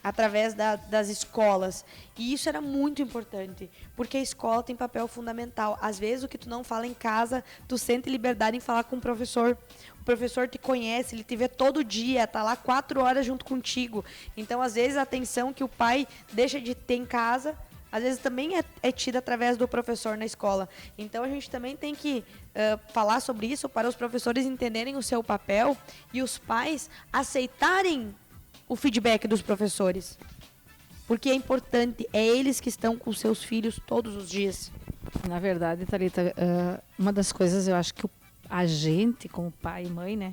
através das escolas. E isso era muito importante, porque a escola tem papel fundamental. Às vezes, o que tu não fala em casa, tu sente liberdade em falar com o professor. O professor te conhece, ele te vê todo dia, tá lá 4 horas junto contigo. Então, às vezes, a atenção que o pai deixa de ter em casa, às vezes também é tida através do professor na escola. Então, a gente também tem que falar sobre isso para os professores entenderem o seu papel e os pais aceitarem o feedback dos professores. Porque é importante, é eles que estão com seus filhos todos os dias. Na verdade, Thalita, uma das coisas eu acho que a gente, como pai e mãe, né,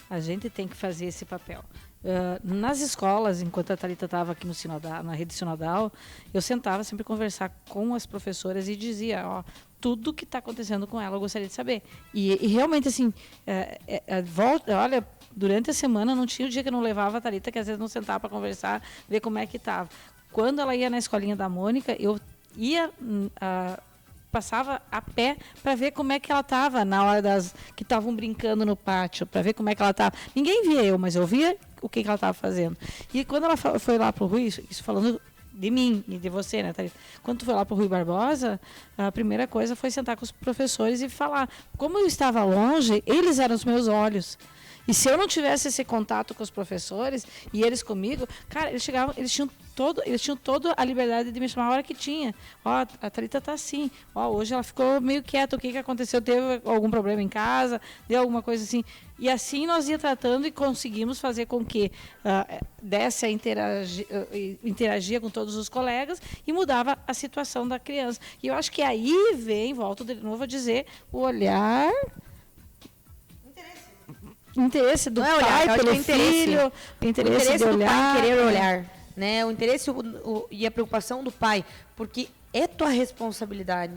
a gente tem que fazer esse papel. Nas escolas, enquanto a Thalita estava aqui na rede sinodal, eu sentava sempre conversar com as professoras e dizia, tudo que está acontecendo com ela eu gostaria de saber. E realmente, assim, olha, durante a semana não tinha o dia que eu não levava a Thalita, que às vezes não sentava para conversar, ver como é que estava. Quando ela ia na escolinha da Mônica, eu ia... passava a pé para ver como é que ela estava na hora que estavam brincando no pátio, para ver como é que ela estava. Ninguém via eu, mas eu via o que ela estava fazendo. E quando ela foi lá para o Rui, isso falando de mim e de você, né, Thalita? Quando tu foi lá para o Rui Barbosa, a primeira coisa foi sentar com os professores e falar. Como eu estava longe, eles eram os meus olhos. E se eu não tivesse esse contato com os professores e eles comigo, cara, eles tinham toda a liberdade de me chamar a hora que tinha. Ó, a Thalita tá assim. Ó, hoje ela ficou meio quieta. O que aconteceu? Teve algum problema em casa? Deu alguma coisa assim? E assim nós ia tratando e conseguimos fazer com que desse a interagia com todos os colegas e mudava a situação da criança. E eu acho que aí vem, volto de novo a dizer, o olhar... Interesse do pai pelo filho, o interesse de do olhar, pai querer olhar, né? O interesse e a preocupação do pai, porque é tua responsabilidade.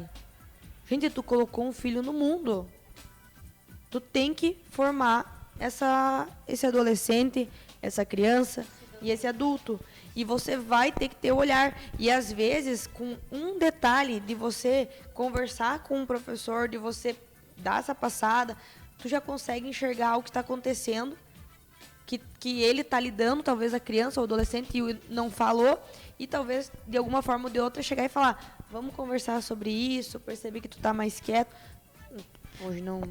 Gente, tu colocou um filho no mundo. Tu tem que formar esse adolescente, essa criança e esse adulto. E você vai ter que ter o olhar. E às vezes, com um detalhe de você conversar com um professor, de você dar essa passada, tu já consegue enxergar o que está acontecendo, que ele está lidando, talvez a criança ou adolescente não falou, e talvez de alguma forma ou de outra chegar e falar, vamos conversar sobre isso, perceber que tu está mais quieto. Hoje não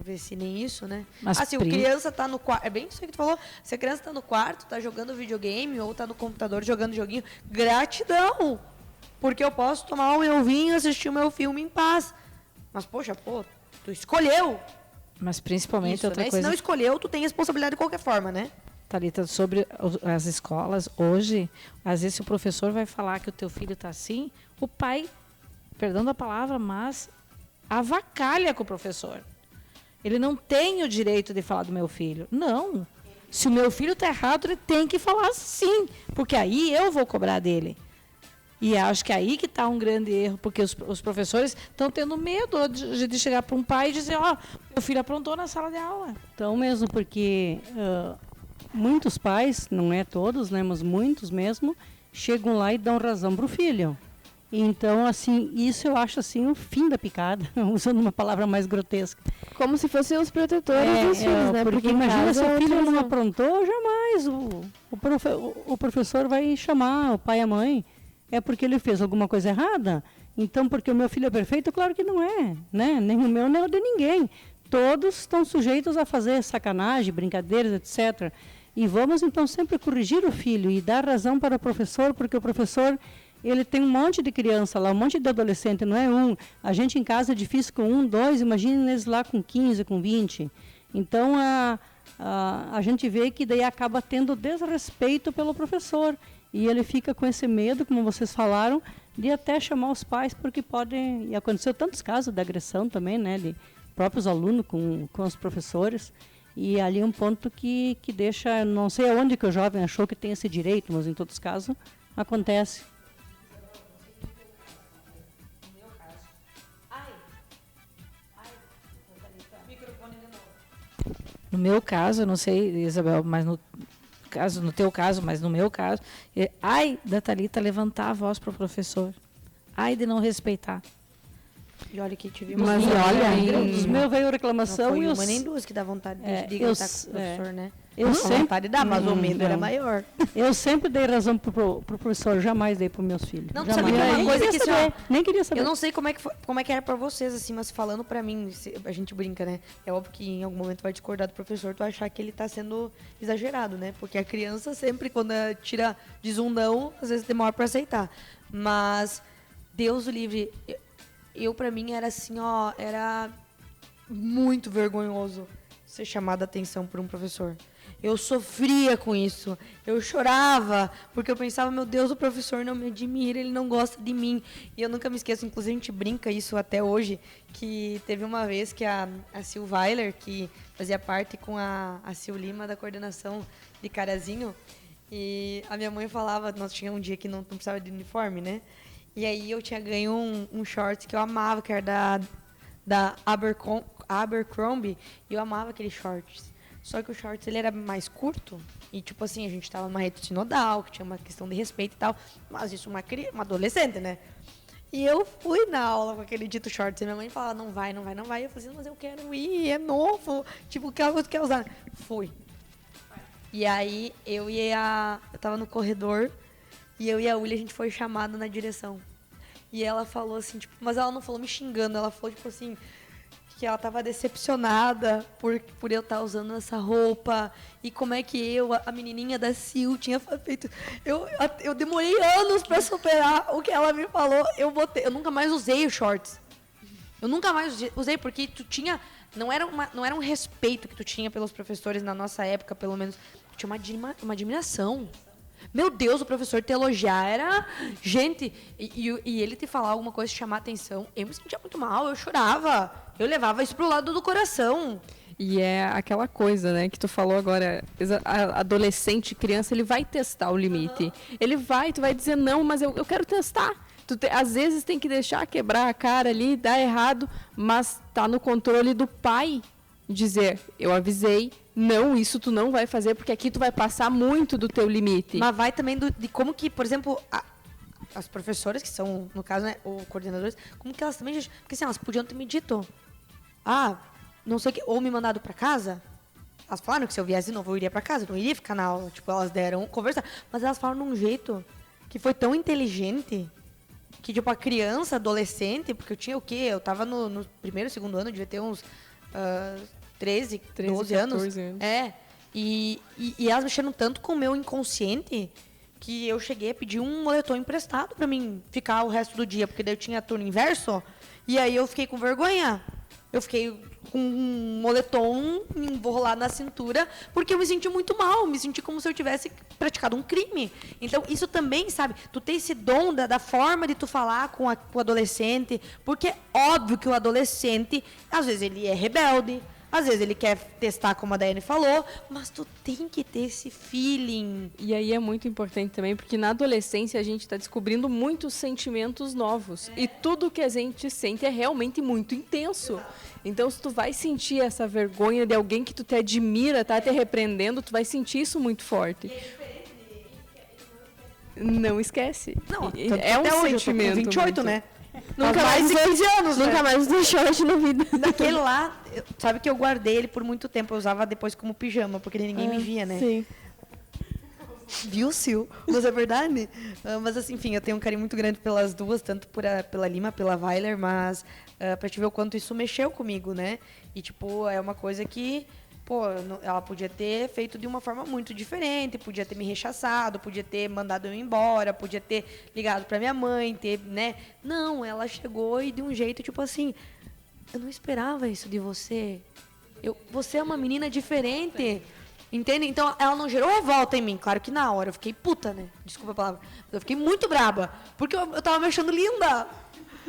vê se nem isso, né? Mas se a criança tá no quarto, é bem isso que tu falou, se a criança tá no quarto, tá jogando videogame ou tá no computador jogando joguinho, gratidão, porque eu posso tomar o meu vinho e assistir o meu filme em paz. Mas, poxa, tu escolheu. Mas principalmente isso, outra né? coisa... Se não escolheu, tu tem responsabilidade de qualquer forma, né? Thalita, sobre as escolas, hoje, às vezes o professor vai falar que o teu filho está assim, o pai, perdão a palavra, mas avacalha com o professor. Ele não tem o direito de falar do meu filho. Não. Se o meu filho está errado, ele tem que falar sim, porque aí eu vou cobrar dele. E acho que aí que está um grande erro, porque os professores estão tendo medo de chegar para um pai e dizer, meu filho aprontou na sala de aula. Então mesmo, porque muitos pais, não é todos, né, mas muitos mesmo, chegam lá e dão razão para o filho. Então, assim, isso eu acho assim o fim da picada, usando uma palavra mais grotesca. Como se fossem os protetores dos filhos, né? Porque imagina se o filho não aprontou, jamais o professor vai chamar o pai e a mãe. É porque ele fez alguma coisa errada? Então, porque o meu filho é perfeito? Claro que não é, né? Nem o meu, nem o de ninguém. Todos estão sujeitos a fazer sacanagem, brincadeiras, etc. E vamos, então, sempre corrigir o filho e dar razão para o professor, porque o professor, ele tem um monte de criança lá, um monte de adolescente, não é um. A gente em casa é difícil com 1, 2, imagina eles lá com 15, com 20. Então, a gente vê que daí acaba tendo desrespeito pelo professor. E ele fica com esse medo, como vocês falaram, de até chamar os pais, porque podem... E aconteceu tantos casos de agressão também, né? De próprios alunos com os professores. E ali é um ponto que deixa... Não sei aonde que o jovem achou que tem esse direito, mas em todos os casos acontece. No meu caso, eu não sei, Isabel, mas no teu caso, mas no meu caso, ai da Thalita levantar a voz para o professor. Ai de não respeitar. E olha que tive Mas olha, Os meus veio reclamação não foi e uma nem duas que dá vontade de gritar com o professor, né? Eu sempre vontade dá, mas o medo era maior. Eu sempre dei razão pro professor, jamais dei para meus filhos. Não, tu sabia que é uma coisa que nem queria saber. Eu não sei como é que era pra vocês, assim, mas falando pra mim, a gente brinca, né? É óbvio que em algum momento vai discordar do professor, tu achar que ele tá sendo exagerado, né? Porque a criança sempre, quando diz um não, às vezes demora pra aceitar. Mas, Deus o livre, eu pra mim era assim, era muito vergonhoso ser chamada a atenção por um professor. Eu sofria com isso. Eu chorava, porque eu pensava, meu Deus, o professor não me admira, ele não gosta de mim. E eu nunca me esqueço, inclusive a gente brinca isso até hoje, que teve uma vez que a Sil Weiler, que fazia parte com a Sil Lima da coordenação de Carazinho, e a minha mãe falava, nós tínhamos um dia que não precisava de uniforme, né? E aí eu tinha ganho um short que eu amava, que era da Abercrombie, e eu amava aqueles shorts. Só que o shorts, ele era mais curto. E, tipo assim, a gente tava numa rede sinodal, que tinha uma questão de respeito e tal. Mas isso, uma adolescente, né? E eu fui na aula com aquele dito shorts. E minha mãe falava, não vai. E eu falei assim, mas eu quero ir, é novo. Tipo, que algo tu quer usar? Fui. E aí, eu tava no corredor. E eu e a Ulia, a gente foi chamada na direção. E ela falou assim, tipo... Mas ela não falou me xingando. Ela falou, tipo assim... que ela estava decepcionada por eu estar usando essa roupa. E como é que eu, a menininha da Sil, tinha feito... Eu demorei anos para superar o que ela me falou. Eu nunca mais usei os shorts. Eu nunca mais usei, porque tu tinha... Não era um respeito que tu tinha pelos professores na nossa época, pelo menos. Tu tinha uma admiração. Meu Deus, o professor te elogiar era... Gente, e ele te falar alguma coisa, te chamar a atenção. Eu me sentia muito mal, eu chorava. Eu levava isso pro lado do coração. E é aquela coisa, né, que tu falou agora, adolescente, criança, ele vai testar o limite. Tu vai dizer, não, mas eu quero testar. Às vezes tem que deixar quebrar a cara ali, dar errado, mas tá no controle do pai dizer, eu avisei, não, isso tu não vai fazer, porque aqui tu vai passar muito do teu limite. Mas vai também de como que, por exemplo, as professoras, que são, no caso, né, ou coordenadores, como que elas também... Porque assim, elas podiam ter me dito, não sei o que, ou me mandado pra casa. Elas falaram que se eu viesse de novo eu iria pra casa, eu não iria ficar na aula. Tipo, elas deram conversar. Mas elas falaram de um jeito que foi tão inteligente que, tipo, a criança, adolescente, porque eu tinha o quê? Eu tava no primeiro, segundo ano, devia ter uns 13, 12 anos. 14 anos. E elas mexeram tanto com o meu inconsciente que eu cheguei a pedir um moletom emprestado pra mim ficar o resto do dia, porque daí eu tinha turno inverso, e aí eu fiquei com vergonha. Eu fiquei com um moletom enrolado na cintura, porque eu me senti muito mal, me senti como se eu tivesse praticado um crime. Então, isso também, sabe, tu tem esse dom da forma de tu falar com o adolescente, porque é óbvio que o adolescente, às vezes ele é rebelde, às vezes ele quer testar, como a Daiane falou, mas tu tem que ter esse feeling. E aí é muito importante também, porque na adolescência a gente está descobrindo muitos sentimentos novos. E tudo que a gente sente é realmente muito intenso. Então, se tu vai sentir essa vergonha de alguém que tu te admira, tá te repreendendo, tu vai sentir isso muito forte. Não esquece. Não, é um até hoje, sentimento. Eu tô com 28, muito... né? Nunca mais mais de 15 anos, Nunca né? mais usei short na vida. Daquele lá, sabe que eu guardei ele por muito tempo. Eu usava depois como pijama, porque ninguém me via, né? Sim. Viu, Sil? Mas é verdade. Mas, assim, enfim, eu tenho um carinho muito grande pelas duas, tanto pela Lima, pela Weiler, mas pra te ver o quanto isso mexeu comigo, né? E, tipo, é uma coisa que, pô, ela podia ter feito de uma forma muito diferente, podia ter me rechaçado, podia ter mandado eu embora, podia ter ligado pra minha mãe, né? Não, ela chegou e de um jeito, tipo assim, eu não esperava isso de você. Você é uma menina diferente. Entende? Então, ela não gerou revolta em mim. Claro que na hora eu fiquei puta, né? Desculpa a palavra. Mas eu fiquei muito braba. Porque eu tava me achando linda.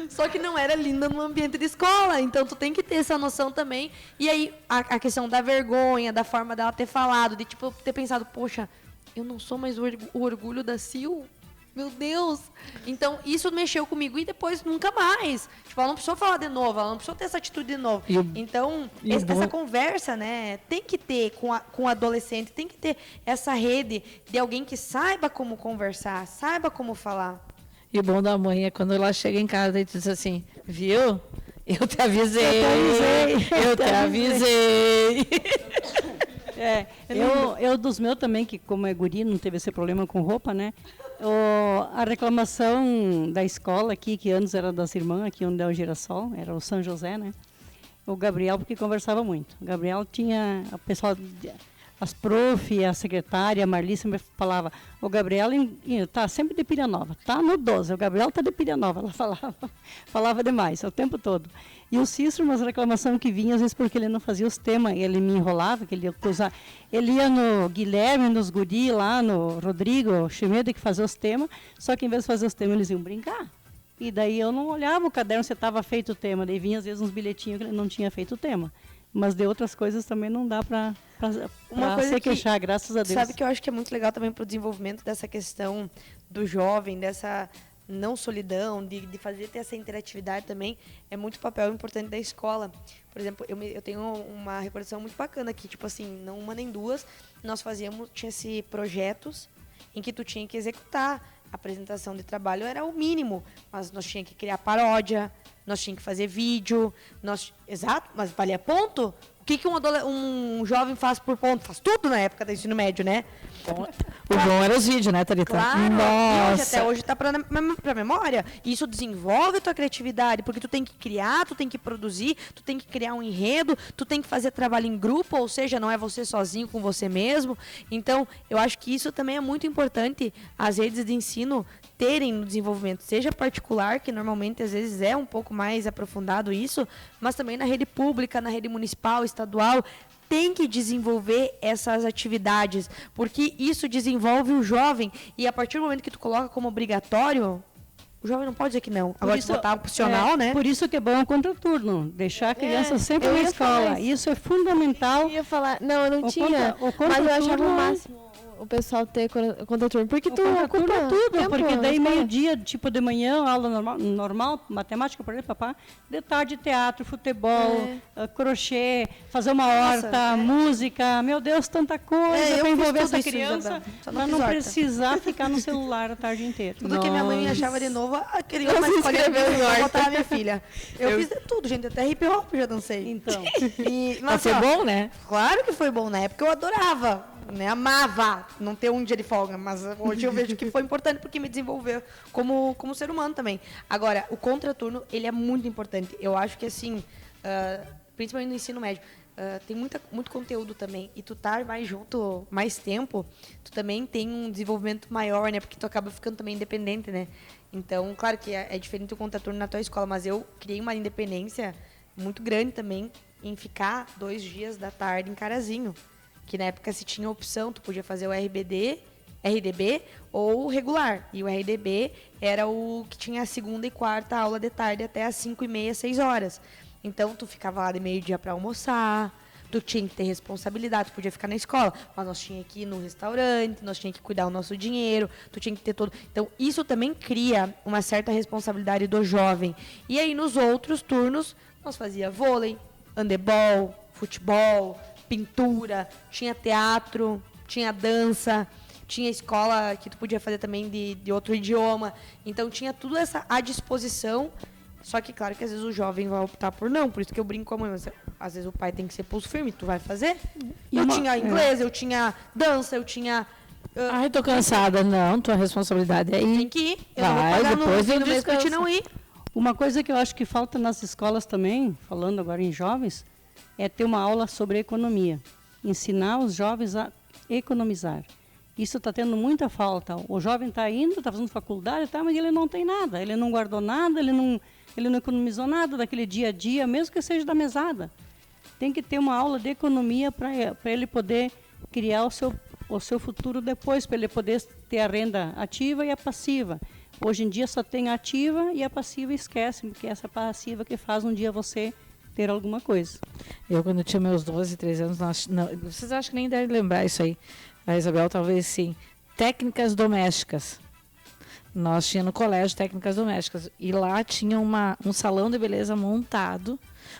Só que não era linda no ambiente de escola. Então, tu tem que ter essa noção também. E aí, a questão da vergonha, da forma dela ter falado, de, tipo, ter pensado, poxa, eu não sou mais o orgulho da Sil. Meu Deus! Então, isso mexeu comigo e depois nunca mais. Tipo, ela não precisou falar de novo, ela não precisou ter essa atitude de novo. Então, essa conversa, né, tem que ter com o adolescente, tem que ter essa rede de alguém que saiba como conversar, saiba como falar. E o bom da mãe é quando ela chega em casa e diz assim, viu? Eu te avisei. Eu te avisei. Eu dos meus também, que como é guri, não teve esse problema com roupa, né? A reclamação da escola aqui, que antes era das irmãs, aqui onde é o Girassol, era o São José, né? O Gabriel, porque conversava muito. O Gabriel tinha, a pessoal, as prof, a secretária, a Marli sempre falava, o Gabriel tá sempre de pilha nova, tá no 12, o Gabriel tá de pilha nova, ela falava demais, o tempo todo. E o Cícero, umas reclamações que vinha, às vezes porque ele não fazia os temas, ele me enrolava, que ele ia no Guilherme, nos guri, lá no Rodrigo, o Chimedo, que fazia os temas, só que em vez de fazer os temas, eles iam brincar. E daí eu não olhava o caderno se estava feito o tema, daí vinha às vezes uns bilhetinhos que ele não tinha feito o tema. Mas de outras coisas também não dá para se queixar, graças a Deus. Sabe que eu acho que é muito legal também para o desenvolvimento dessa questão do jovem, dessa não solidão, de fazer ter essa interatividade também, é muito papel importante da escola. Por exemplo, eu tenho uma recordação muito bacana aqui, tipo assim, não uma nem duas, nós tinha-se projetos em que tu tinha que executar. A apresentação de trabalho era o mínimo, mas nós tínhamos que criar paródia, nós tínhamos que fazer vídeo, exato, mas valia ponto? O que um jovem faz por ponto? Faz tudo na época do ensino médio, né? O bom era os vídeos, né, Thalita? Claro, e hoje, Nossa. até hoje tá pra memória. E isso desenvolve a tua criatividade, porque tu tem que criar, tu tem que produzir, tu tem que criar um enredo, tu tem que fazer trabalho em grupo, ou seja, não é você sozinho com você mesmo. Então, eu acho que isso também é muito importante as redes de ensino terem no desenvolvimento, seja particular, que normalmente às vezes é um pouco mais aprofundado isso, mas também na rede pública, na rede municipal, estadual, tem que desenvolver essas atividades, porque isso desenvolve o jovem, e a partir do momento que tu coloca como obrigatório, o jovem não pode dizer que não. Agora, se botar opcional, né? Por isso que é bom o contraturno, deixar a criança sempre eu na ia falar escola. Isso é fundamental. Eu ia falar, não, eu não tinha, o mas eu achava contraturno- o máximo o pessoal ter contraturno, porque O tu contraturno ocupa é tudo, tempo porque na daí escola. meio-dia, tipo de manhã, aula normal, matemática, por exemplo, papá, de tarde teatro, futebol, crochê, fazer uma horta, música, meu Deus, tanta coisa eu para fiz envolver tudo essa isso, criança, Isabel, só não para fiz não horta. precisar ficar no celular a tarde inteira. Tudo que minha mãe me achava de novo, queria uma se escolinha inscreveu em pra horta. botar a minha filha. Eu fiz de tudo, gente, até hip hop já dancei. Então, Mas foi bom, né? Claro que foi bom, na época eu adorava, né? Amava não ter um dia de folga, mas hoje eu vejo que foi importante porque me desenvolveu como ser humano também. Agora, o contraturno, ele é muito importante. Eu acho que assim, principalmente no ensino médio, tem muito conteúdo também, e tu tá mais junto mais tempo, tu também tem um desenvolvimento maior, né? Porque tu acaba ficando também independente, né? Então, claro que é diferente o contraturno na tua escola, mas eu criei uma independência muito grande também em ficar 2 dias da tarde em Carazinho. Que na época se tinha opção, tu podia fazer o RDB ou regular. E o RDB era o que tinha a segunda e quarta aula de tarde até as 5h30, 6 horas. Então, tu ficava lá de meio-dia para almoçar, tu tinha que ter responsabilidade, tu podia ficar na escola, mas nós tinha que ir no restaurante, nós tinha que cuidar do nosso dinheiro, tu tinha que ter todo... Então, isso também cria uma certa responsabilidade do jovem. E aí, nos outros turnos, nós fazia vôlei, handebol, futebol, pintura, tinha teatro, tinha dança, tinha escola que tu podia fazer também de outro idioma. Então, tinha tudo essa à disposição. Só que, claro, que às vezes o jovem vai optar por não. Por isso que eu brinco com a mãe. Mas, às vezes o pai tem que ser pulso firme. Tu vai fazer? Eu tinha inglês, eu tinha dança, eu tinha... Ai, tô cansada. Não, tua responsabilidade é Tem ir. que ir. Eu não vou Vai, pagar depois eu no mês que eu te descanso. não ir. uma coisa que eu acho que falta nas escolas também, falando agora em jovens, é ter uma aula sobre economia. Ensinar os jovens a economizar. Isso está tendo muita falta. O jovem está indo, está fazendo faculdade, tá, mas ele não tem nada. Ele não guardou nada, ele não economizou nada daquele dia a dia, mesmo que seja da mesada. Tem que ter uma aula de economia para ele poder criar o seu futuro depois, para ele poder ter a renda ativa e a passiva. Hoje em dia só tem a ativa e a passiva esquece, porque é essa passiva que faz um dia você ter alguma coisa. Eu, quando tinha meus 12, 13 anos, não, vocês acham que nem devem lembrar isso aí. A Isabel talvez sim. Técnicas domésticas. Nós tínhamos no colégio técnicas domésticas. E lá tinha um salão de beleza montado,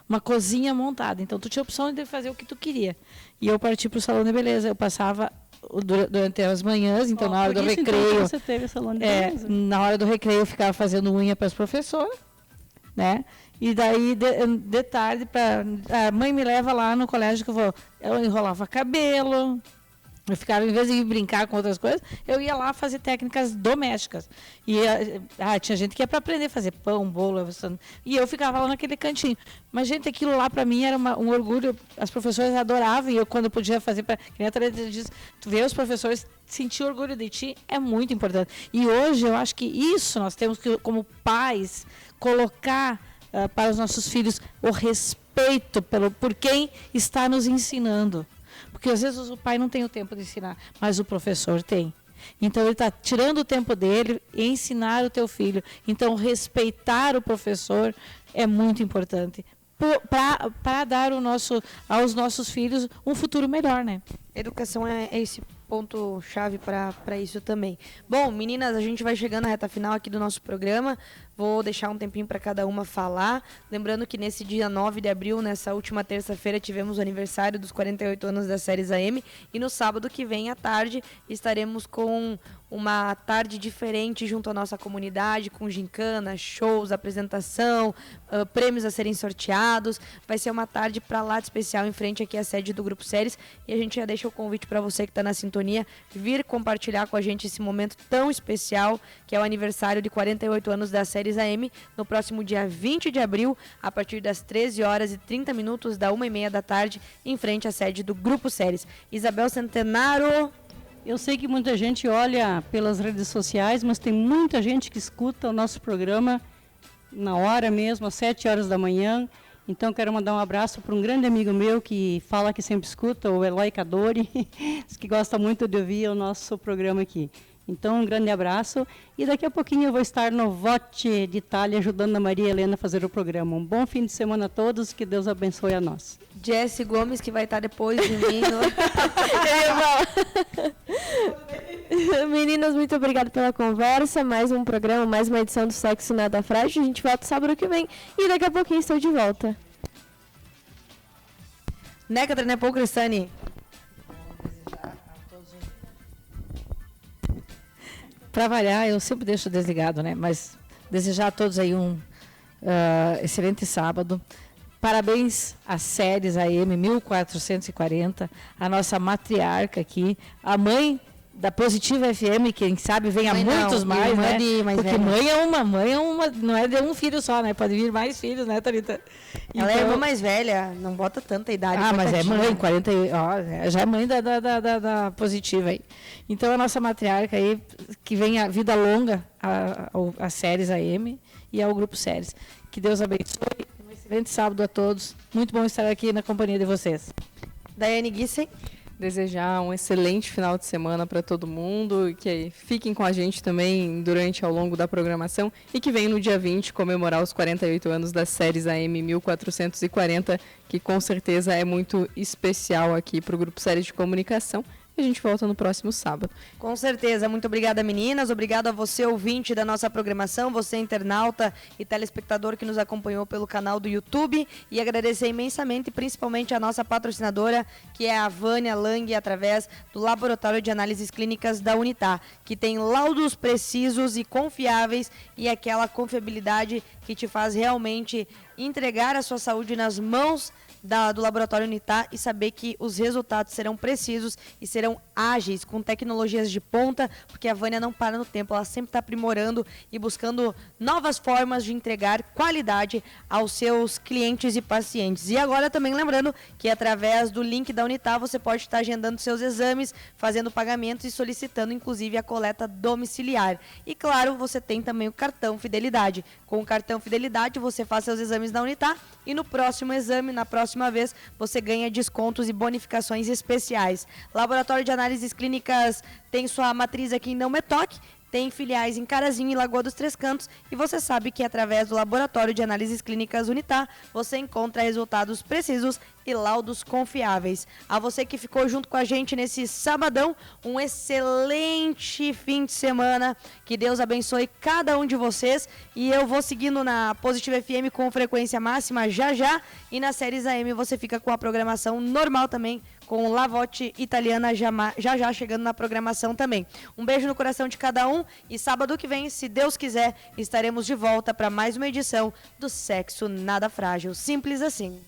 uma cozinha montada. Então, tu tinha a opção de fazer o que tu queria. E eu parti para o salão de beleza. Eu passava durante as manhãs, então na hora do recreio... Então, você teve salão de beleza. Na hora do recreio eu ficava fazendo unha para as professoras, né? E daí, de tarde, a mãe me leva lá no colégio que eu enrolava cabelo. Eu ficava, em vez de brincar com outras coisas, eu ia lá fazer técnicas domésticas. E tinha gente que ia para aprender a fazer pão, bolo, e eu ficava lá naquele cantinho. Mas, gente, aquilo lá para mim era um orgulho. As professoras adoravam, e eu, quando eu podia fazer, que nem a Thalita diz, ver os professores sentir orgulho de ti é muito importante. E hoje eu acho que isso nós temos que, como pais, colocar para os nossos filhos o respeito por quem está nos ensinando. Porque às vezes o pai não tem o tempo de ensinar, mas o professor tem. Então ele está tirando o tempo dele e ensinar o teu filho. Então respeitar o professor é muito importante para dar aos nossos filhos um futuro melhor, né? Educação é esse ponto-chave para isso também. Bom, meninas, a gente vai chegando à reta final aqui do nosso programa. Vou deixar um tempinho para cada uma falar. Lembrando que nesse dia 9 de abril, nessa última terça-feira, tivemos o aniversário dos 48 anos da Séries AM. E no sábado que vem, à tarde, estaremos com uma tarde diferente junto à nossa comunidade, com gincana, shows, apresentação, prêmios a serem sorteados. Vai ser uma tarde para lá de especial em frente aqui à sede do Grupo Séries. E a gente já deixa o convite para você que está na sintonia sintonia, vir compartilhar com a gente esse momento tão especial, que é o aniversário de 48 anos das séries AM, no próximo dia 20 de abril, a partir das 13 horas e 30 minutos, da 1h30 da tarde, em frente à sede do Grupo Séries. Isabel Centenaro... Eu sei que muita gente olha pelas redes sociais, mas tem muita gente que escuta o nosso programa na hora mesmo, às 7 horas da manhã. Então, quero mandar um abraço para um grande amigo meu que fala que sempre escuta, o Eloy Cadori, que gosta muito de ouvir o nosso programa aqui. Então, um grande abraço. E daqui a pouquinho eu vou estar no Vote de Itália, ajudando a Maria Helena a fazer o programa. Um bom fim de semana a todos, que Deus abençoe a nós. Jesse Gomes, que vai estar depois de mim. Meninas, muito obrigada pela conversa. Mais um programa, mais uma edição do Sexo Nada Frágil. A gente volta sábado que vem e daqui a pouquinho estou de volta. Neca Trenepou Cristani. Para variar, eu sempre deixo desligado, né? Mas desejar a todos aí um excelente sábado. Parabéns às séries AM 1440, a nossa matriarca aqui, a mãe da Positiva FM, quem sabe venha muitos mais, né? Porque mãe é uma, não é de um filho só, né? Pode vir mais filhos, né, Thalita? Ela é a irmã mais velha, não bota tanta idade. Ah, mas é mãe, 40, já é mãe da Positiva aí. Então a nossa matriarca aí, que venha vida longa às séries AM e ao Grupo Séries. Que Deus abençoe. Um excelente sábado a todos. Muito bom estar aqui na companhia de vocês. Daiane Gissen. Desejar um excelente final de semana para todo mundo, que fiquem com a gente também ao longo da programação e que venham no dia 20 comemorar os 48 anos das séries AM 1440, que com certeza é muito especial aqui para o Grupo Séries de Comunicação. E a gente volta no próximo sábado. Com certeza. Muito obrigada, meninas. Obrigado a você, ouvinte da nossa programação, você, internauta e telespectador que nos acompanhou pelo canal do YouTube. E agradecer imensamente, principalmente a nossa patrocinadora, que é a Vânia Lang, através do Laboratório de Análises Clínicas da Unitar, que tem laudos precisos e confiáveis e aquela confiabilidade que te faz realmente entregar a sua saúde nas mãos do Laboratório Unitar e saber que os resultados serão precisos e serão ágeis, com tecnologias de ponta, porque a Vânia não para no tempo, ela sempre está aprimorando e buscando novas formas de entregar qualidade aos seus clientes e pacientes. E agora também lembrando que através do link da Unitar você pode estar agendando seus exames, fazendo pagamentos e solicitando inclusive a coleta domiciliar. E claro, você tem também o cartão Fidelidade. Com o cartão Fidelidade você faz seus exames na Unitar e no próximo exame, na próxima vez, você ganha descontos e bonificações especiais. Laboratório de Análises Clínicas tem sua matriz aqui em Não Me Toque, tem filiais em Carazinho e Lagoa dos Três Cantos e você sabe que através do Laboratório de Análises Clínicas Unitar você encontra resultados precisos e laudos confiáveis. A você que ficou junto com a gente nesse sabadão, um excelente fim de semana, que Deus abençoe cada um de vocês e eu vou seguindo na Positiva FM com frequência máxima já e nas séries AM você fica com a programação normal também, com La Voce Italiana já chegando na programação também. Um beijo no coração de cada um e sábado que vem, se Deus quiser, estaremos de volta para mais uma edição do Sexo Nada Frágil. Simples assim.